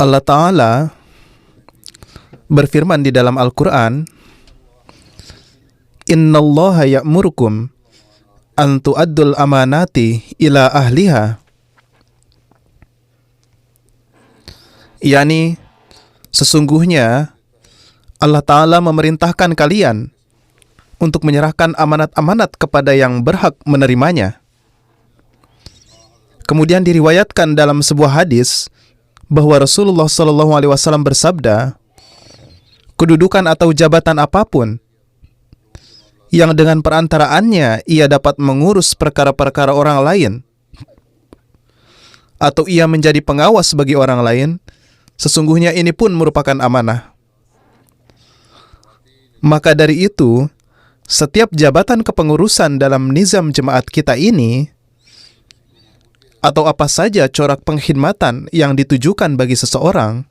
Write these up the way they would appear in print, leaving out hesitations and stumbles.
Allah Ta'ala berfirman di dalam Al-Quran, Innallaha ya'murukum an tu'addul amanati ila ahliha. Yani, sesungguhnya Allah Ta'ala memerintahkan kalian untuk menyerahkan amanat-amanat kepada yang berhak menerimanya. Kemudian diriwayatkan dalam sebuah hadis bahwa Rasulullah SAW bersabda, kedudukan atau jabatan apapun yang dengan perantaraannya ia dapat mengurus perkara-perkara orang lain, atau ia menjadi pengawas bagi orang lain, sesungguhnya ini pun merupakan amanah. Maka dari itu, setiap jabatan kepengurusan dalam nizam jemaat kita ini, atau apa saja corak pengkhidmatan yang ditujukan bagi seseorang,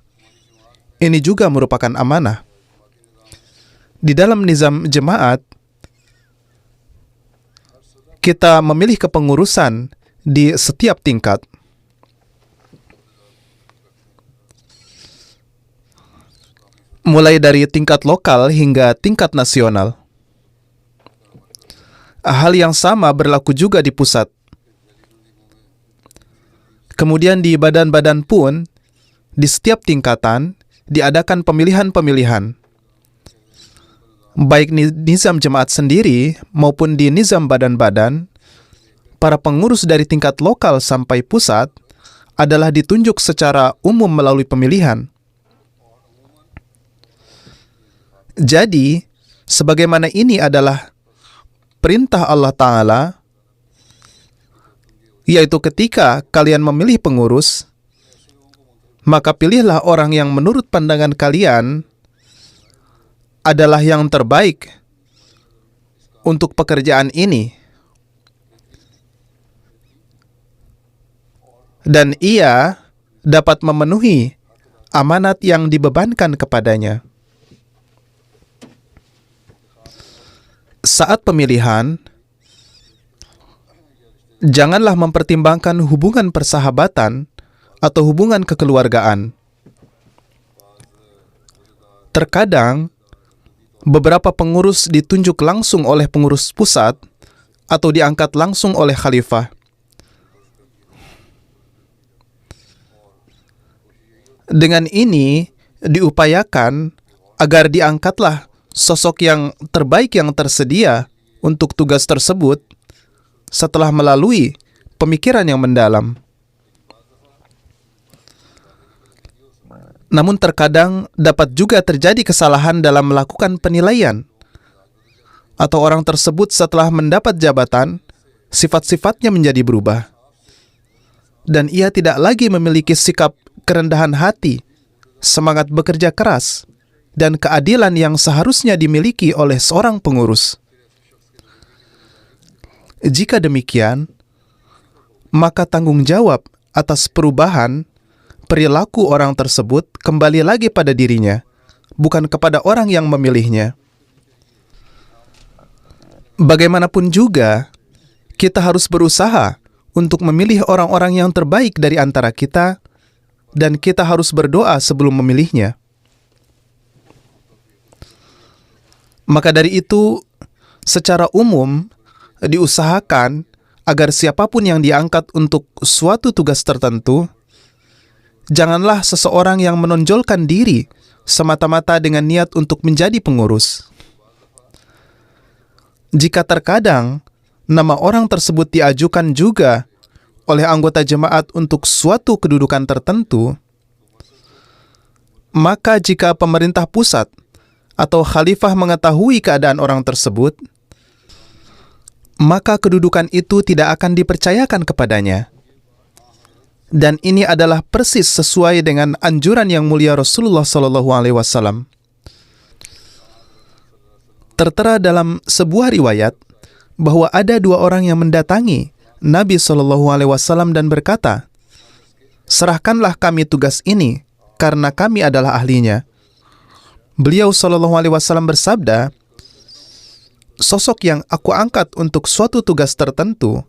ini juga merupakan amanah. Di dalam nizam jemaat, kita memilih kepengurusan di setiap tingkat. Mulai dari tingkat lokal hingga tingkat nasional. Hal yang sama berlaku juga di pusat. Kemudian di badan-badan pun, di setiap tingkatan, diadakan pemilihan-pemilihan. Baik nizam jemaat sendiri maupun di nizam badan-badan, para pengurus dari tingkat lokal sampai pusat adalah ditunjuk secara umum melalui pemilihan. Jadi, sebagaimana ini adalah perintah Allah Ta'ala, yaitu ketika kalian memilih pengurus, maka pilihlah orang yang menurut pandangan kalian adalah yang terbaik untuk pekerjaan ini, dan ia dapat memenuhi amanat yang dibebankan kepadanya. Saat pemilihan, janganlah mempertimbangkan hubungan persahabatan atau hubungan kekeluargaan. Terkadang, beberapa pengurus ditunjuk langsung oleh pengurus pusat atau diangkat langsung oleh khalifah. Dengan ini, diupayakan agar diangkatlah sosok yang terbaik yang tersedia untuk tugas tersebut setelah melalui pemikiran yang mendalam. Namun terkadang dapat juga terjadi kesalahan dalam melakukan penilaian, atau orang tersebut setelah mendapat jabatan, sifat-sifatnya menjadi berubah, dan ia tidak lagi memiliki sikap kerendahan hati, semangat bekerja keras, dan keadilan yang seharusnya dimiliki oleh seorang pengurus. Jika demikian, maka tanggung jawab atas perubahan perilaku orang tersebut kembali lagi pada dirinya, bukan kepada orang yang memilihnya. Bagaimanapun juga, kita harus berusaha untuk memilih orang-orang yang terbaik dari antara kita, dan kita harus berdoa sebelum memilihnya. Maka dari itu, secara umum, diusahakan agar siapapun yang diangkat untuk suatu tugas tertentu, janganlah seseorang yang menonjolkan diri semata-mata dengan niat untuk menjadi pengurus. Jika terkadang nama orang tersebut diajukan juga oleh anggota jemaat untuk suatu kedudukan tertentu, maka jika pemerintah pusat atau khalifah mengetahui keadaan orang tersebut, maka kedudukan itu tidak akan dipercayakan kepadanya. Dan ini adalah persis sesuai dengan anjuran yang mulia Rasulullah SAW. Tertera dalam sebuah riwayat bahwa ada dua orang yang mendatangi Nabi SAW dan berkata, "Serahkanlah kami tugas ini, karena kami adalah ahlinya." Beliau SAW bersabda, "Sosok yang aku angkat untuk suatu tugas tertentu,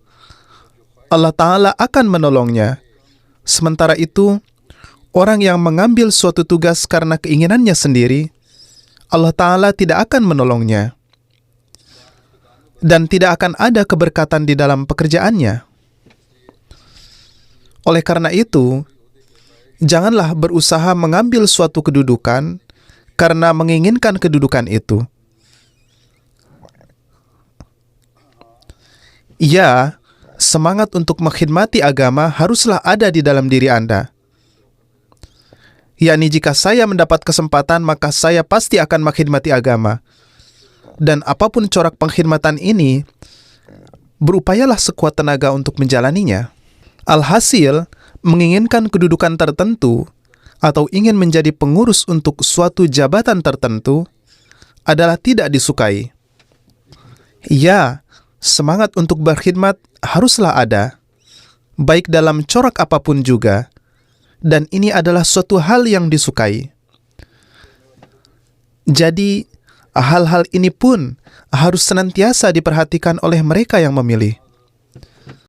Allah Ta'ala akan menolongnya. Sementara itu, Orang yang mengambil suatu tugas karena keinginannya sendiri, Allah Ta'ala tidak akan menolongnya. Dan tidak akan ada keberkatan di dalam pekerjaannya. Oleh karena itu, janganlah berusaha mengambil suatu kedudukan karena menginginkan kedudukan itu. Ya, semangat untuk mengkhidmati agama haruslah ada di dalam diri Anda. Yakni jika saya mendapat kesempatan, maka saya pasti akan mengkhidmati agama. Dan apapun corak pengkhidmatan ini, berupayalah sekuat tenaga untuk menjalaninya. Alhasil, menginginkan kedudukan tertentu atau ingin menjadi pengurus untuk suatu jabatan tertentu adalah tidak disukai. Ya, semangat untuk berkhidmat haruslah ada, baik dalam corak apapun juga. Dan ini adalah suatu hal yang disukai. Jadi, hal-hal ini pun harus senantiasa diperhatikan oleh mereka yang memilih.